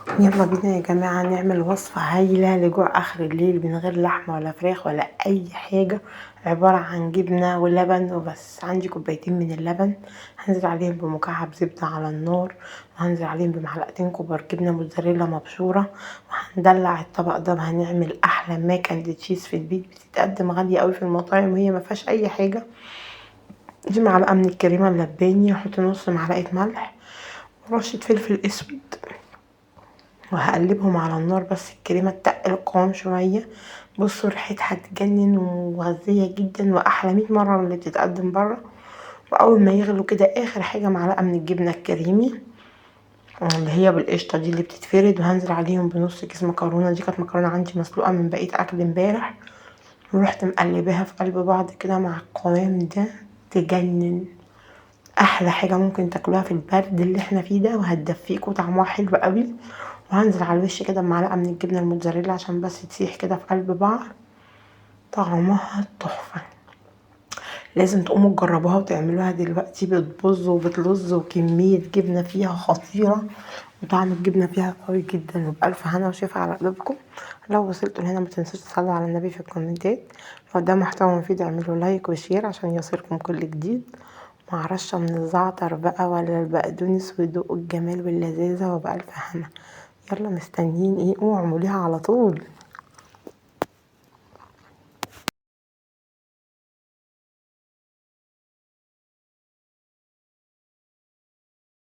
يلا بينا يا جماعة نعمل وصفة هايلة لجوع آخر الليل من غير لحمة ولا فراخ ولا أي حاجة. عبارة عن جبنة ولبن وبس. عندي كوبايتين من اللبن، هنزل عليهم بمكعب زبدة على النار، وهنزل عليهم بمعلقتين كبار جبنة موتزاريلا مبشورة، وهندلع الطبق ده وهنعمل أحلى ماك اند تشيز في البيت. بتتقدم غالية اوي في المطاعم وهي مفيهاش أي حاجة. دي معلقة من الكريمة اللباني، هحط نص معلقة ملح ورشة فلفل اسود، وهقلبهم على النار. بس الكريمه تتقل القوام شويه. بصوا ريحتها تجنن ومغذيه جدا واحلى 100 مره من اللي بتتقدم بره. واول ما يغلوا كده اخر حاجه معلقه من الجبنه الكريمي اللي هي بالقشطه دي اللي بتتفرد، وهنزل عليهم بنص كيس مكرونه. دي كانت مكرونه عندي مسلوقه من بقيه اكل امبارح، ورحت مقلباها في قلب بعض كده مع القوام ده. تجنن، احلى حاجه ممكن تاكلوها في البرد اللي احنا فيه ده، وهتدفيكوا طعمها حلو قوي. وهنزل على الوش كده بمعلقه من الجبنه الموتزاريلا عشان بس تسيح كده في قلب بعض. طعمها تحفه، لازم تقوموا تجربوها وتعملوها دلوقتي. بتبظ وبتلظ وكميه جبنه فيها خطيره، وطعم الجبنه فيها قوي جدا. وبألف هنا وشفا على قلوبكم. لو وصلتوا لهنا متنسوش تصلوا على النبي في الكومنتات. لو ده محتوى مفيد اعملوا لايك وشير عشان يصلكم كل جديد، مع رشة من الزعتر بقى ولا البقدونس، ودوقوا الجمال واللذاذة. وبألف هنا. يلا مستنيين ايه؟ قوموا اعملوها على طول.